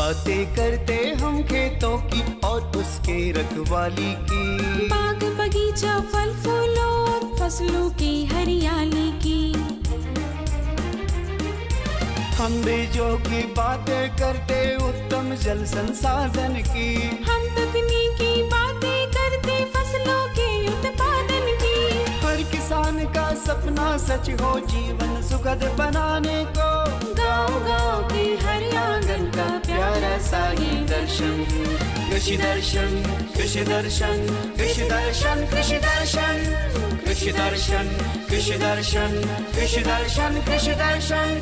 बातें करते हम खेतों की और उसके रखवाली की, बाग बगीचा फल फूलों और फसलों की हरियाली की। हम बीजों की बातें करते उत्तम जल संसाधन की, हम तकनीकी बातें करते फसलों के उत्पादन की। हर किसान का सपना सच हो जीवन सुखद बनाने को, गाँव-गाँव के हर आंगन का प्यारा सा ये दर्शन। कृषि दर्शन, कृषि दर्शन, कृषि दर्शन, कृषि दर्शन, कृषि दर्शन, कृषि दर्शन, कृषि दर्शन, कृषि दर्शन।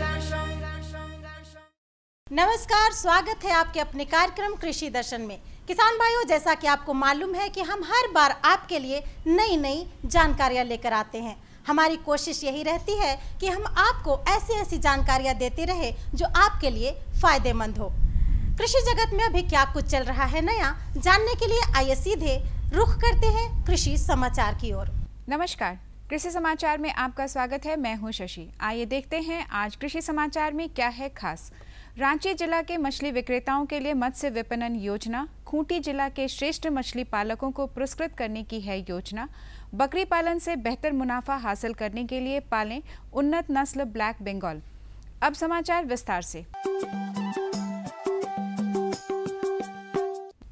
नमस्कार, स्वागत है आपके अपने कार्यक्रम कृषि दर्शन में। किसान भाइयों, जैसा कि आपको मालूम है कि हम हर बार आपके लिए नई नई जानकारियां लेकर आते हैं। हमारी कोशिश यही रहती है कि हम आपको ऐसी जानकारियां देते रहे जो आपके लिए फायदेमंद हो। कृषि जगत में अभी क्या कुछ चल रहा है नया, जानने के लिए आइए सीधे रुख करते हैं कृषि समाचार की ओर। नमस्कार, कृषि समाचार में आपका स्वागत है। मैं हूं शशि। आइए देखते हैं आज कृषि समाचार में क्या है खास। रांची जिला के मछली विक्रेताओं के लिए मत्स्य विपणन योजना, खूंटी जिला के श्रेष्ठ मछली पालकों को पुरस्कृत करने की है योजना, बकरी पालन से बेहतर मुनाफा हासिल करने के लिए पालें उन्नत नस्ल ब्लैक बंगाल। अब समाचार विस्तार से।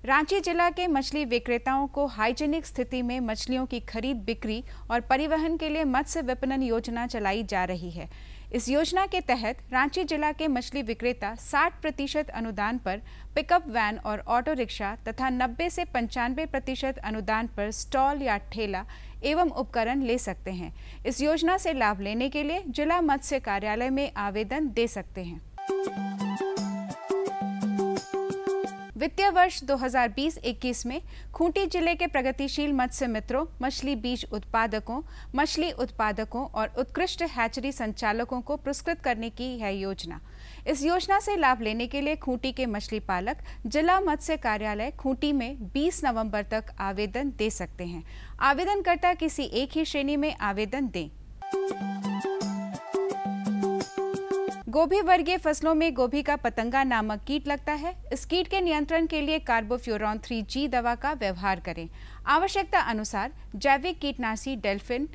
रांची जिला के मछली विक्रेताओं को हाइजीनिक स्थिति में मछलियों की खरीद बिक्री और परिवहन के लिए मत्स्य विपणन योजना चलाई जा रही है। इस योजना के तहत रांची जिला के मछली विक्रेता 60% अनुदान पर पिकअप वैन और ऑटो रिक्शा तथा 90 से 95% अनुदान पर स्टॉल या ठेला एवं उपकरण ले सकते हैं। इस योजना से लाभ लेने के लिए जिला मत्स्य कार्यालय में आवेदन दे सकते हैं। वित्तीय वर्ष 2020-21 में खूंटी जिले के प्रगतिशील मत्स्य मित्रों, मछली बीज उत्पादकों, मछली उत्पादकों और उत्कृष्ट हैचरी संचालकों को पुरस्कृत करने की है योजना। इस योजना से लाभ लेने के लिए खूंटी के मछली पालक जिला मत्स्य कार्यालय खूंटी में 20 नवंबर तक आवेदन दे सकते हैं। आवेदनकर्ता किसी एक ही श्रेणी में आवेदन दें। गोभी वर्गीय फसलों में गोभी का पतंगा नामक कीट लगता है। इस कीट के नियंत्रण के लिए कार्बोफ्यूरॉन 3G दवा का व्यवहार करें। आवश्यकता अनुसार जैविक कीटनाशी डेल्फिन,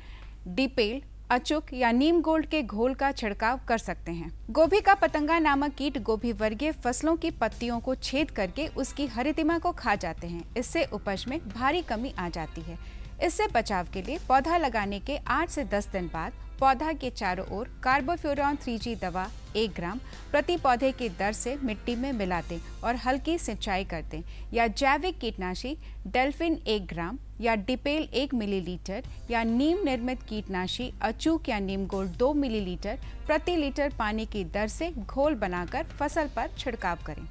डिपेल, अचुक या नीम गोल्ड के घोल का छिड़काव कर सकते हैं। गोभी का पतंगा नामक कीट गोभी वर्गीय फसलों की पत्तियों को छेद करके उसकी हरितिमा को खा जाते हैं। इससे उपज में भारी कमी आ जाती है। इससे बचाव के लिए पौधा लगाने के 8 से 10 दिन बाद पौधा के चारों ओर कार्बोफ्यूरॉन 3G दवा 1 ग्राम प्रति पौधे की दर से मिट्टी में मिला दें और हल्की सिंचाई कर दें, या जैविक कीटनाशी डेल्फिन 1 ग्राम या डिपेल 1 मिलीलीटर या नीम निर्मित कीटनाशी अचूक या नीम गोल्ड 2 मिलीलीटर प्रति लीटर पानी की दर से घोल बनाकर फसल पर छिड़काव करें।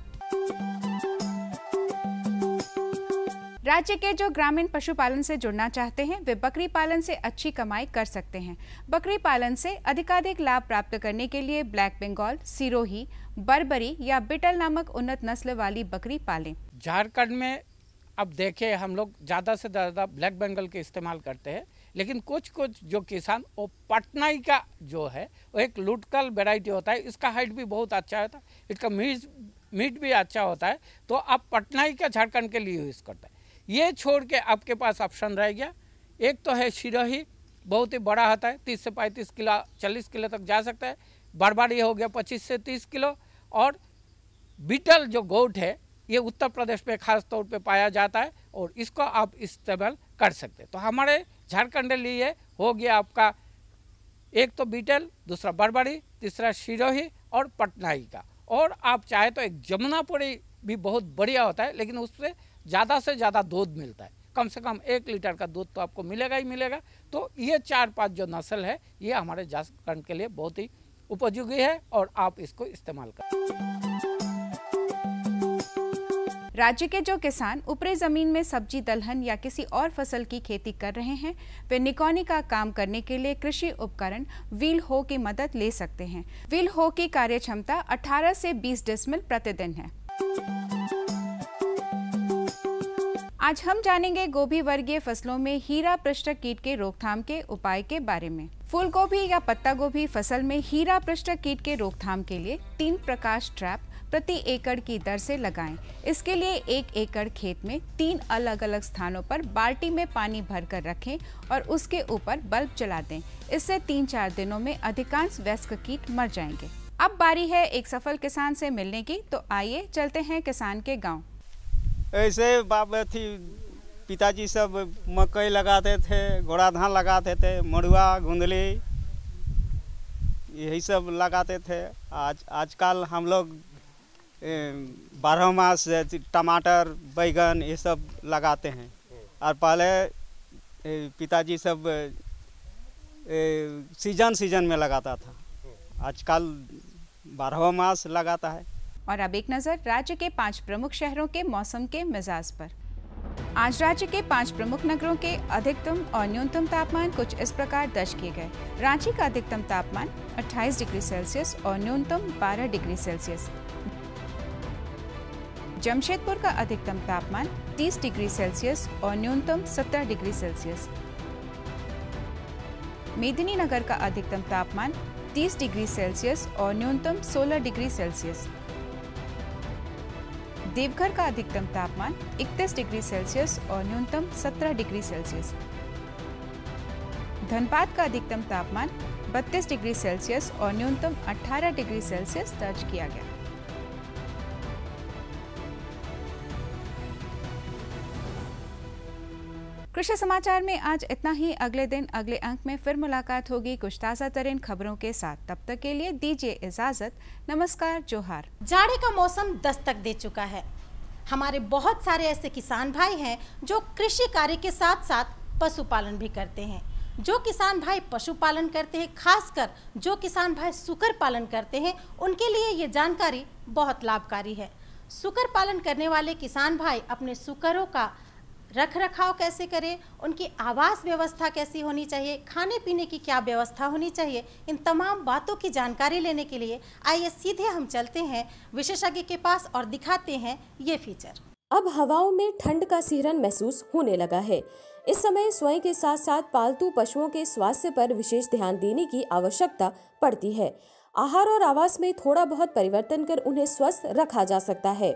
राज्य के जो ग्रामीण पशुपालन से जुड़ना चाहते हैं वे बकरी पालन से अच्छी कमाई कर सकते हैं। बकरी पालन से अधिकाधिक लाभ प्राप्त करने के लिए ब्लैक बंगाल, सिरोही, बर्बरी या बिटल नामक उन्नत नस्ल वाली बकरी पालें। झारखंड में अब देखें हम लोग ज़्यादा से ज़्यादा ब्लैक बंगाल के इस्तेमाल करते हैं, लेकिन कुछ जो किसान वो पटनाई का जो है वो एक लुटकल वेराइटी होता है। इसका हाइट भी बहुत अच्छा होता है, इसका मीट भी अच्छा होता है, तो आप पटनाई का झारखंड के लिए यूज़ करते हैं। ये छोड़ के आपके पास ऑप्शन रह गया, एक तो है सिरोही, बहुत ही बड़ा होता है, 30 से 35 किलो 40 किलो तक जा सकता है। बर्बरी हो गया 25 से 30 किलो। और बीटल जो गोट है ये उत्तर प्रदेश में खास तौर पे पाया जाता है और इसको आप इस्तेमाल कर सकते हैं। तो हमारे झारखंड के लिए हो गया आपका एक तो बीटल, दूसरा बर्बरी, तीसरा सिरोही और पटनाई का। और आप चाहे तो एक जमुनापुरी भी बहुत बढ़िया होता है, लेकिन उससे ज़्यादा से ज़्यादा दूध मिलता है, कम से कम 1 लीटर का दूध तो आपको मिलेगा ही मिलेगा। तो ये 4-5 जो नस्ल है ये हमारे झारखंड के लिए बहुत ही उपयोगी है और आप इसको इस्तेमाल करें। राज्य के जो किसान ऊपरी जमीन में सब्जी, दलहन या किसी और फसल की खेती कर रहे हैं वे निकौनी का काम करने के लिए कृषि उपकरण व्हील हो की मदद ले सकते हैं। व्हील हो की कार्य क्षमता 18 से 20 डेसिमल प्रतिदिन है। आज हम जानेंगे गोभी वर्गीय फसलों में हीरा पृष्ठ कीट के रोकथाम के उपाय के बारे में। फूल गोभी या पत्ता गोभी फसल में हीरा पृष्ठ कीट के रोकथाम के लिए 3 प्रकाश ट्रैप प्रति एकड़ की दर से लगाएं। इसके लिए 1 एकड़ खेत में 3 अलग अलग स्थानों पर बाल्टी में पानी भरकर रखें और उसके ऊपर बल्ब जला दें। इससे 3-4 दिनों में अधिकांश वयस्क कीट मर जाएंगे। अब बारी है एक सफल किसान से मिलने की, तो आइए चलते हैं किसान के गाँव। ऐसे पिताजी सब मकई लगाते थे, घोड़ा धान लगाते थे, मड़ुआ, गुंदली, यही सब लगाते थे। आजकल हम लोग 12 मास टमाटर, बैगन ये सब लगाते हैं। और पहले पिताजी सब सीजन में लगाता था, आजकल 12 मास लगाता है। और अब एक नजर राज्य के 5 प्रमुख शहरों के मौसम के मिजाज पर। आज राज्य के 5 प्रमुख नगरों के अधिकतम और न्यूनतम तापमान कुछ इस प्रकार दर्ज किए गए। रांची का अधिकतम तापमान 28 डिग्री सेल्सियस और न्यूनतम 12 डिग्री सेल्सियस। जमशेदपुर का अधिकतम तापमान 30 डिग्री सेल्सियस और न्यूनतम 17 डिग्री सेल्सियस। मेदिनीनगर का अधिकतम तापमान 30 डिग्री सेल्सियस और न्यूनतम 16 डिग्री सेल्सियस। देवघर का अधिकतम तापमान 31 डिग्री सेल्सियस और न्यूनतम 17 डिग्री सेल्सियस। धनबाद का अधिकतम तापमान 32 डिग्री सेल्सियस और न्यूनतम 18 डिग्री सेल्सियस दर्ज किया गया। कृषि समाचार में आज इतना ही। अगले दिन अगले अंक में फिर मुलाकात होगी कुछ ताज़ा तरीन खबरों के साथ। तब तक के लिए दीजिए इजाजत। नमस्कार, जोहार। जाड़े का मौसम दस्तक दे चुका है। हमारे बहुत सारे ऐसे किसान भाई हैं जो कृषि कार्य के साथ साथ पशुपालन भी करते हैं। जो किसान भाई पशुपालन करते हैं, खासकर जो किसान भाई सुकर पालन करते हैं, उनके लिए ये जानकारी बहुत लाभकारी है। सुकर पालन करने वाले किसान भाई अपने सुकरों का रख रखाव कैसे करें, उनकी आवास व्यवस्था कैसी होनी चाहिए, खाने पीने की क्या व्यवस्था होनी चाहिए, इन तमाम बातों की जानकारी लेने के लिए आइए सीधे हम चलते हैं विशेषज्ञ के पास और दिखाते हैं ये फीचर। अब हवाओं में ठंड का सिहरन महसूस होने लगा है। इस समय स्वयं के साथ साथ पालतू पशुओं के स्वास्थ्य पर विशेष ध्यान देने की आवश्यकता पड़ती है। आहार और आवास में थोड़ा बहुत परिवर्तन कर उन्हें स्वस्थ रखा जा सकता है।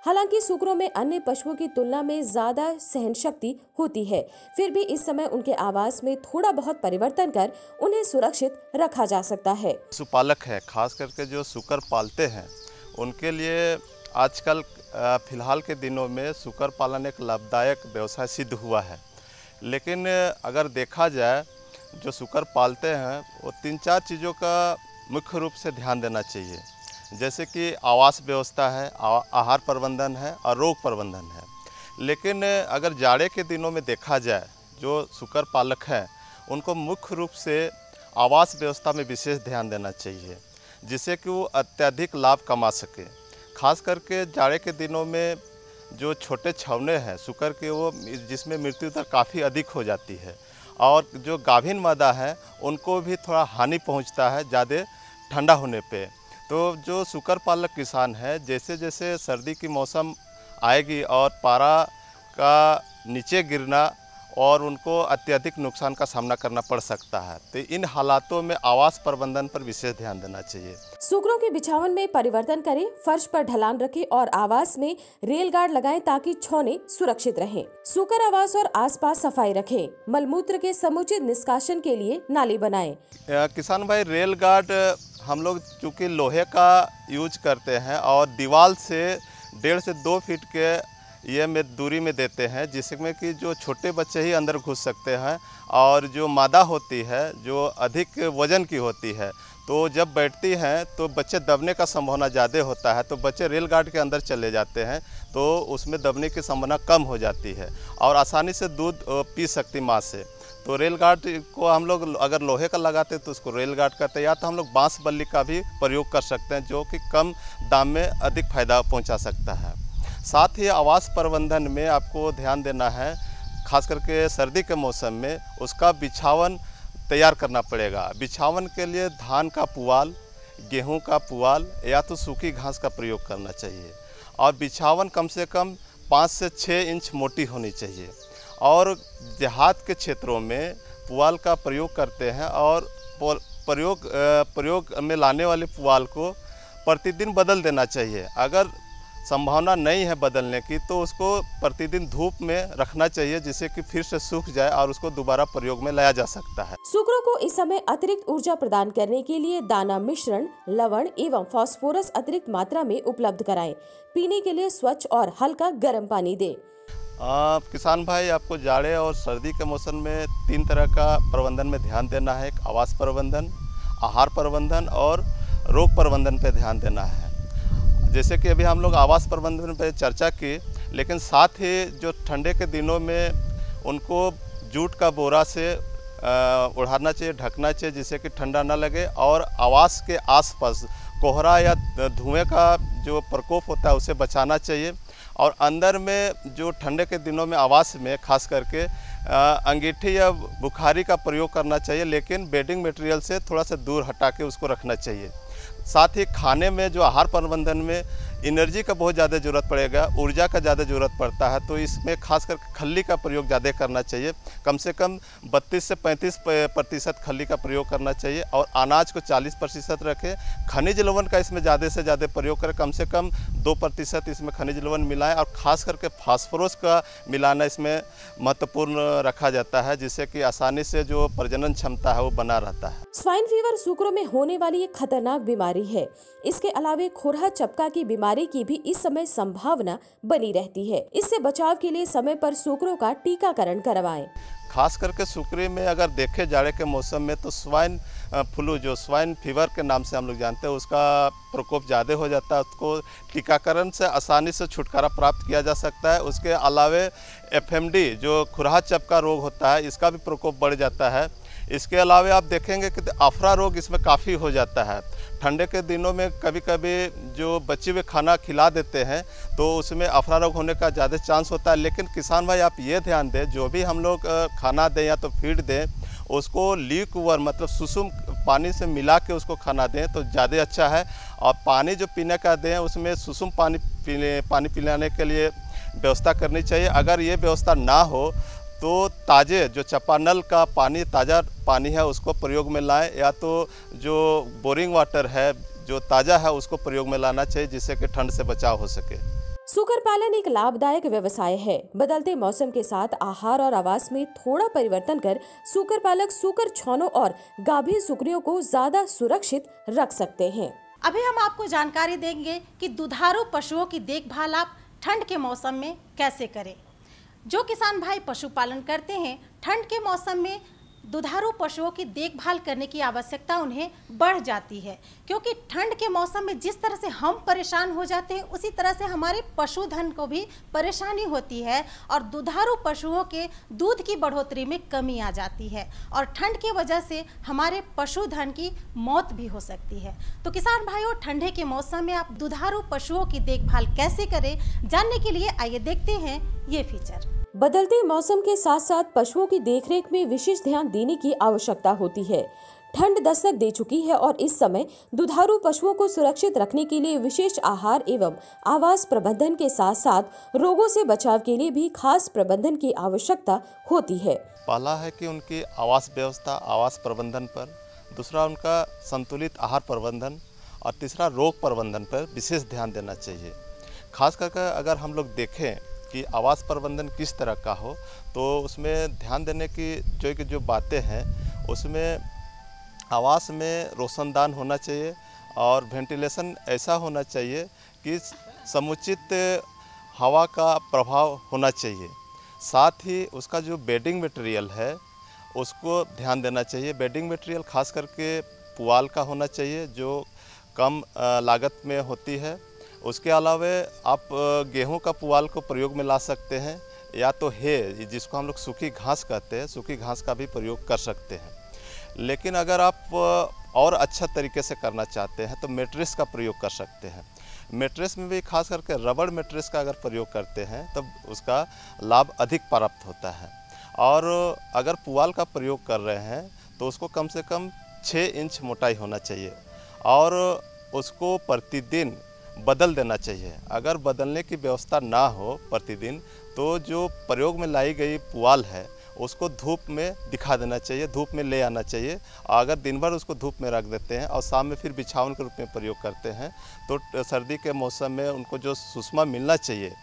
हालांकि सुकरों में अन्य पशुओं की तुलना में ज्यादा सहन शक्ति होती है, फिर भी इस समय उनके आवास में थोड़ा बहुत परिवर्तन कर उन्हें सुरक्षित रखा जा सकता है। पशुपालक है, खास करके जो सुकर पालते हैं, उनके लिए आजकल फिलहाल के दिनों में सुकर पालन एक लाभदायक व्यवसाय सिद्ध हुआ है। लेकिन अगर देखा जाए, जो सुकर पालते हैं वो 3-4 चीज़ों का मुख्य रूप से ध्यान देना चाहिए, जैसे कि आवास व्यवस्था है, आहार प्रबंधन है और रोग प्रबंधन है। लेकिन अगर जाड़े के दिनों में देखा जाए, जो सुकर पालक हैं उनको मुख्य रूप से आवास व्यवस्था में विशेष ध्यान देना चाहिए, जिससे कि वो अत्यधिक लाभ कमा सके। खास करके जाड़े के दिनों में जो छोटे छौने हैं सुकर के, वो जिसमें मृत्यु दर काफ़ी अधिक हो जाती है, और जो गाभिन मादा है उनको भी थोड़ा हानि पहुंचता है ज़्यादा ठंडा होने पे। तो जो सुकर पालक किसान है, जैसे जैसे सर्दी की मौसम आएगी और पारा का नीचे गिरना और उनको अत्यधिक नुकसान का सामना करना पड़ सकता है। तो इन हालातों में आवास प्रबंधन पर विशेष ध्यान देना चाहिए। सुकरों के बिछावन में परिवर्तन करें, फर्श पर ढलान रखें और आवास में रेल गार्ड लगाएं ताकि छौने सुरक्षित रहें। सुकर आवास और आसपास सफाई रखें। मलमूत्र के समुचित निष्कासन के लिए नाली बनाएं। किसान भाई, रेल गार्ड हम लोग चूँकि लोहे का यूज करते हैं और दीवार से 1.5 से 2 फीट के ये में दूरी में देते हैं, जिसमें कि जो छोटे बच्चे ही अंदर घुस सकते हैं, और जो मादा होती है जो अधिक वजन की होती है, तो जब बैठती हैं तो बच्चे दबने का संभावना ज़्यादा होता है, तो बच्चे रेल गार्ड के अंदर चले जाते हैं, तो उसमें दबने की संभावना कम हो जाती है और आसानी से दूध पी सकती माँ से। तो रेल गार्ड को हम लोग अगर लोहे का लगाते तो उसको रेल गार्ड कहते हैं, या तो हम लोग बांस बल्ली का भी प्रयोग कर सकते हैं, जो कि कम दाम में अधिक फायदा पहुंचा सकता है। साथ ही आवास प्रबंधन में आपको ध्यान देना है, खास करके सर्दी के मौसम में उसका बिछावन तैयार करना पड़ेगा। बिछावन के लिए धान का पुआल, गेहूं का पुआल या तो सूखी घास का प्रयोग करना चाहिए, और बिछावन कम से कम 5 से 6 इंच मोटी होनी चाहिए। और देहात के क्षेत्रों में पुआल का प्रयोग करते हैं, और प्रयोग में लाने वाले पुआल को प्रतिदिन बदल देना चाहिए। अगर संभावना नहीं है बदलने की तो उसको प्रतिदिन धूप में रखना चाहिए, जिससे कि फिर से सूख जाए और उसको दोबारा प्रयोग में लाया जा सकता है। सुकरों को इस समय अतिरिक्त ऊर्जा प्रदान करने के लिए दाना मिश्रण, लवण एवं फास्फोरस अतिरिक्त मात्रा में उपलब्ध कराएं। पीने के लिए स्वच्छ और हल्का गर्म पानी दें। किसान भाई, आपको जाड़े और सर्दी के मौसम में 3 तरह का प्रबंधन में ध्यान देना है। एक आवास प्रबंधन, आहार प्रबंधन और रोग प्रबंधन पे ध्यान देना है। जैसे कि अभी हम लोग आवास प्रबंधन पे चर्चा की, लेकिन साथ ही जो ठंडे के दिनों में उनको जूट का बोरा से ओढ़ाना चाहिए, ढकना चाहिए, जिससे कि ठंडा ना लगे। और आवास के आसपास कोहरा या धुएं का जो प्रकोप होता है उसे बचाना चाहिए। और अंदर में जो ठंडे के दिनों में आवास में खास करके अंगीठी या बुखारी का प्रयोग करना चाहिए, लेकिन बेडिंग मटेरियल से थोड़ा सा दूर हटा के उसको रखना चाहिए। साथ ही खाने में जो आहार प्रबंधन में एनर्जी का बहुत ज़्यादा ज़रूरत पड़ेगा, ऊर्जा का ज़्यादा ज़रूरत पड़ता है, तो इसमें खास करके खल्ली का प्रयोग ज़्यादा करना चाहिए। कम से कम 32 से 35% खल्ली का प्रयोग करना चाहिए और अनाज को 40% रखें। खनिज लवण का इसमें ज़्यादा से ज़्यादा प्रयोग करें, कम से कम 2% इसमें खनिज लवण मिलाएं। और ख़ास करके फास्फोरस का मिलाना इसमें महत्वपूर्ण रखा जाता है, जिससे कि आसानी से जो प्रजनन क्षमता है वो बना रहता है। स्वाइन फीवर सुकरों में होने वाली एक खतरनाक बीमारी है। इसके अलावा खुरहा चपका की बीमारी की भी इस समय संभावना बनी रहती है। इससे बचाव के लिए समय पर सुकरों का टीकाकरण करवाएं। खास करके सुकरी में अगर देखे जाड़े के मौसम में तो स्वाइन फ्लू, जो स्वाइन फीवर के नाम से हम लोग जानते हैं, उसका प्रकोप ज़्यादा हो जाता है। उसको टीकाकरण से आसानी से छुटकारा प्राप्त किया जा सकता है। उसके अलावे FMD जो खुरहा चपका रोग होता है, इसका भी प्रकोप बढ़ जाता है। इसके अलावा आप देखेंगे कि अफरा रोग इसमें काफ़ी हो जाता है। ठंडे के दिनों में कभी कभी जो बचे हुए खाना खिला देते हैं तो उसमें अफरा रोग होने का ज़्यादा चांस होता है। लेकिन किसान भाई, आप ये ध्यान दें, जो भी हम लोग खाना दें या तो फीड दें, उसको लीकवाटर मतलब सुसुम पानी से मिला के उसको खाना दें तो ज़्यादा अच्छा है। और पानी जो पीने का दें उसमें सुसुम पानी पिलाने के लिए व्यवस्था करनी चाहिए। अगर ये व्यवस्था ना हो तो ताज़े जो चापानल का पानी, ताज़ा पानी है, उसको प्रयोग में लाएं, या तो जो बोरिंग वाटर है जो ताज़ा है उसको प्रयोग में लाना चाहिए, जिससे कि ठंड से बचाव हो सके। सुकर पालन एक लाभदायक व्यवसाय है। बदलते मौसम के साथ आहार और आवास में थोड़ा परिवर्तन कर सुकर पालक सुकर छौनों और गाभीन सुकरियों को ज्यादा सुरक्षित रख सकते हैं। अभी हम आपको जानकारी देंगे कि दुधारू पशुओं की देखभाल आप ठंड के मौसम में कैसे करें। जो किसान भाई पशुपालन करते हैं, ठंड के मौसम में दुधारू पशुओं की देखभाल करने की आवश्यकता उन्हें बढ़ जाती है, क्योंकि ठंड के मौसम में जिस तरह से हम परेशान हो जाते हैं उसी तरह से हमारे पशुधन को भी परेशानी होती है और दुधारू पशुओं के दूध की बढ़ोतरी में कमी आ जाती है और ठंड की वजह से हमारे पशुधन की मौत भी हो सकती है। तो किसान भाइयों, ठंडे के मौसम में आप दुधारू पशुओं की देखभाल कैसे करें, जानने के लिए आइए देखते हैं ये फीचर। बदलते मौसम के साथ साथ पशुओं की देखरेख में विशेष ध्यान देने की आवश्यकता होती है। ठंड दस्तक दे चुकी है और इस समय दुधारू पशुओं को सुरक्षित रखने के लिए विशेष आहार एवं आवास प्रबंधन के साथ साथ रोगों से बचाव के लिए भी खास प्रबंधन की आवश्यकता होती है। पहला है कि उनकी आवास व्यवस्था, आवास प्रबंधन पर, दूसरा उनका संतुलित आहार प्रबंधन और तीसरा रोग प्रबंधन पर विशेष ध्यान देना चाहिए। खास करके अगर हम लोग देखें कि आवास प्रबंधन किस तरह का हो तो उसमें ध्यान देने की जो बातें हैं, उसमें आवास में रोशनदान होना चाहिए और वेंटिलेशन ऐसा होना चाहिए कि समुचित हवा का प्रभाव होना चाहिए। साथ ही उसका जो बेडिंग मटेरियल है उसको ध्यान देना चाहिए। बेडिंग मटेरियल खास करके पुआल का होना चाहिए जो कम लागत में होती है। उसके अलावा आप गेहूं का पुआल को प्रयोग में ला सकते हैं, या तो है जिसको हम लोग सूखी घास कहते हैं, सूखी घास का भी प्रयोग कर सकते हैं। लेकिन अगर आप और अच्छा तरीके से करना चाहते हैं तो मेट्रेस का प्रयोग कर सकते हैं। मेट्रेस में भी खास करके रबड़ मेट्रेस का अगर प्रयोग करते हैं तब उसका लाभ अधिक प्राप्त होता है। और अगर पुआल का प्रयोग कर रहे हैं तो उसको कम से कम 6 इंच मोटाई होना चाहिए और उसको प्रतिदिन बदल देना चाहिए। अगर बदलने की व्यवस्था ना हो प्रतिदिन तो जो प्रयोग में लाई गई पुआल है उसको धूप में दिखा देना चाहिए, धूप में ले आना चाहिए। अगर दिन भर उसको धूप में रख देते हैं और शाम में फिर बिछावन के रूप में प्रयोग करते हैं तो सर्दी के मौसम में उनको जो सुषमा मिलना चाहिए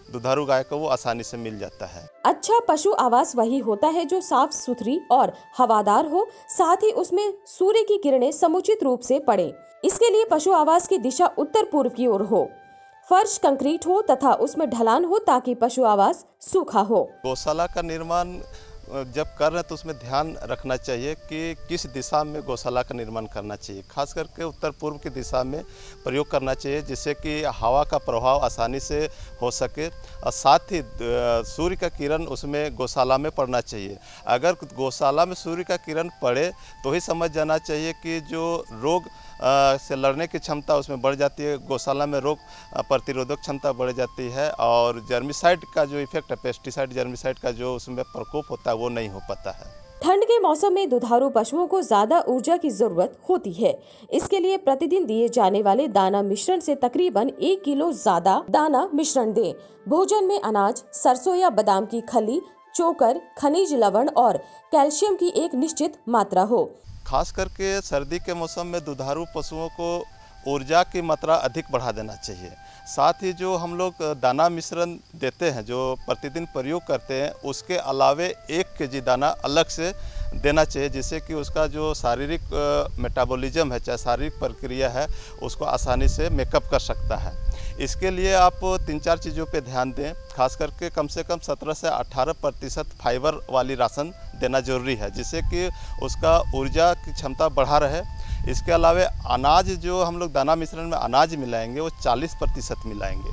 दुधारू गाय को वो आसानी से मिल जाता है। अच्छा पशु आवास वही होता है जो साफ सुथरी और हवादार हो, साथ ही उसमें सूर्य की किरणें समुचित रूप से पड़े। इसके लिए पशु आवास की दिशा उत्तर पूर्व की ओर हो, फर्श कंक्रीट हो तथा उसमें ढलान हो ताकि पशु आवास सूखा हो। गौशाला का निर्माण जब कर रहे हैं तो उसमें ध्यान रखना चाहिए कि किस दिशा में गौशाला का निर्माण करना चाहिए। खास करके उत्तर पूर्व की दिशा में प्रयोग करना चाहिए जिससे कि हवा का प्रभाव आसानी से हो सके और साथ ही सूर्य का किरण उसमें गौशाला में पड़ना चाहिए। अगर गौशाला में सूर्य का किरण पड़े तो ही समझ जाना चाहिए कि जो रोग से लड़ने की क्षमता उसमें बढ़ जाती है, गौशाला में रोग प्रतिरोधक क्षमता बढ़ जाती है और जर्मिसाइड का जो इफेक्ट है, पेस्टिसाइड जर्मिसाइड का जो उसमें प्रकोप होता है वो नहीं हो पाता है। ठंड के मौसम में दुधारू पशुओं को ज्यादा ऊर्जा की जरूरत होती है। इसके लिए प्रतिदिन दिए जाने वाले दाना मिश्रण से तकरीबन 1 किलो ज्यादा दाना मिश्रण दें। भोजन में अनाज, सरसों या बादाम की खली, चोकर, खनिज लवण और कैल्शियम की एक निश्चित मात्रा हो। खास करके सर्दी के मौसम में दुधारू पशुओं को ऊर्जा की मात्रा अधिक बढ़ा देना चाहिए। साथ ही जो हम लोग दाना मिश्रण देते हैं, जो प्रतिदिन प्रयोग करते हैं, उसके अलावे 1 केजी दाना अलग से देना चाहिए जिससे कि उसका जो शारीरिक मेटाबॉलिज्म है, चाहे शारीरिक प्रक्रिया है, उसको आसानी से मेकअप कर सकता है। इसके लिए आप 3-4 चीज़ों पे ध्यान दें। खास करके कम से कम 17 से 18% फाइबर वाली राशन देना जरूरी है जिससे कि उसका ऊर्जा की क्षमता बढ़ा रहे। इसके अलावा अनाज जो हम लोग दाना मिश्रण में अनाज मिलाएंगे वो 40% मिलाएंगे।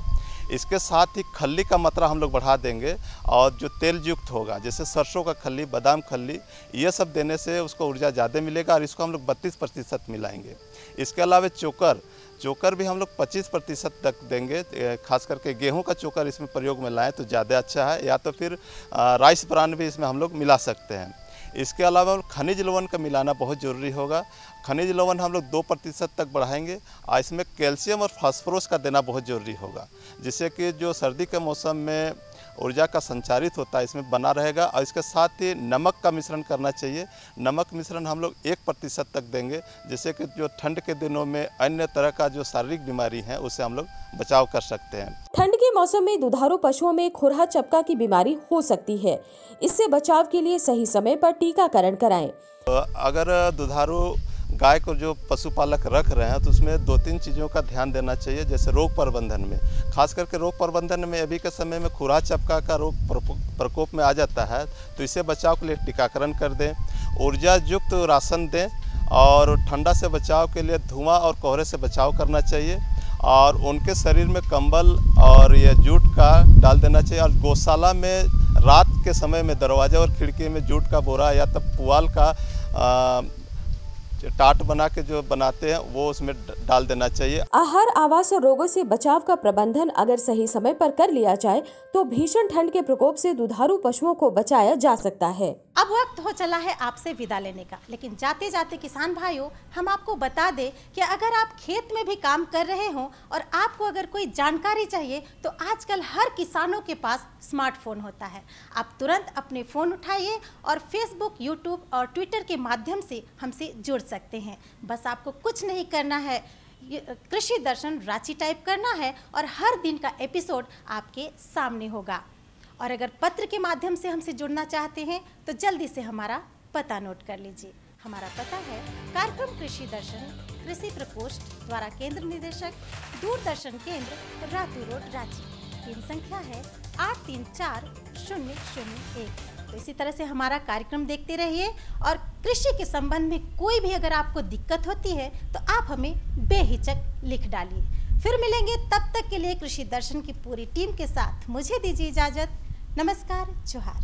इसके साथ ही खल्ली का मात्रा हम लोग बढ़ा देंगे और जो तेल युक्त होगा जैसे सरसों का खल्ली, बादाम खल्ली, ये सब देने से उसको ऊर्जा ज़्यादा मिलेगा और इसको हम लोग 32% मिलाएंगे। इसके अलावा चोकर भी हम लोग 25% तक देंगे। खास करके गेहूं का चोकर इसमें प्रयोग में लाएं तो ज़्यादा अच्छा है, या तो फिर राइस ब्रान भी इसमें हम लोग मिला सकते हैं। इसके अलावा खनिज लवण का मिलाना बहुत ज़रूरी होगा। खनिज लवण हम लोग 2% तक बढ़ाएंगे और इसमें कैल्शियम और फास्फोरस का देना बहुत ज़रूरी होगा जिससे कि जो सर्दी के मौसम में ऊर्जा का संचारित होता है इसमें बना रहेगा। और इसके साथ ही नमक का मिश्रण करना चाहिए। नमक मिश्रण हम लोग 1% तक देंगे जिससे कि जो ठंड के दिनों में अन्य तरह का जो शारीरिक बीमारी है उससे हम लोग बचाव कर सकते हैं। ठंड के मौसम में दुधारू पशुओं में खुरहा चपका की बीमारी हो सकती है। इससे बचाव के लिए सही समय पर टीकाकरण कराएं। अगर दुधारू गाय को जो पशुपालक रख रहे हैं तो उसमें 2-3 चीज़ों का ध्यान देना चाहिए। जैसे रोग प्रबंधन में, खास करके रोग प्रबंधन में अभी के समय में खुरहा चपका का रोग प्रकोप में आ जाता है तो इससे बचाव के लिए टीकाकरण कर दें, ऊर्जा युक्त राशन दें और ठंडा से बचाव के लिए धुआं और कोहरे से बचाव करना चाहिए और उनके शरीर में कंबल और ये जूट का डाल देना चाहिए। और गौशाला में रात के समय में दरवाजे और खिड़की में जूट का बोरा या तब पुआल का टाट बना के जो बनाते हैं वो उसमें डाल देना चाहिए। आहार, आवास और रोगों से बचाव का प्रबंधन अगर सही समय पर कर लिया जाए तो भीषण ठंड के प्रकोप से दुधारू पशुओं को बचाया जा सकता है। अब वक्त हो चला है आपसे विदा लेने का, लेकिन जाते जाते किसान भाइयों हम आपको बता दें कि अगर आप खेत में भी काम कर रहे हों और आपको अगर कोई जानकारी चाहिए तो आजकल हर किसानों के पास स्मार्टफोन होता है। आप तुरंत अपने फ़ोन उठाइए और फेसबुक, यूट्यूब और ट्विटर के माध्यम से हमसे जुड़ सकते हैं। बस आपको कुछ नहीं करना है, कृषि दर्शन रांची टाइप करना है और हर दिन का एपिसोड आपके सामने होगा। और अगर पत्र के माध्यम से हमसे जुड़ना चाहते हैं तो जल्दी से हमारा पता नोट कर लीजिए। हमारा पता है कार्यक्रम कृषि दर्शन, कृषि प्रकोष्ठ द्वारा केंद्र निदेशक, दूरदर्शन केंद्र, रातू रोड, रांची। पिन संख्या है 834001। तो इसी तरह से हमारा कार्यक्रम देखते रहिए और कृषि के संबंध में कोई भी अगर आपको दिक्कत होती है तो आप हमें बेहिचक लिख डालिए। फिर मिलेंगे, तब तक के लिए कृषि दर्शन की पूरी टीम के साथ मुझे दीजिए इजाजत। नमस्कार, जोहार।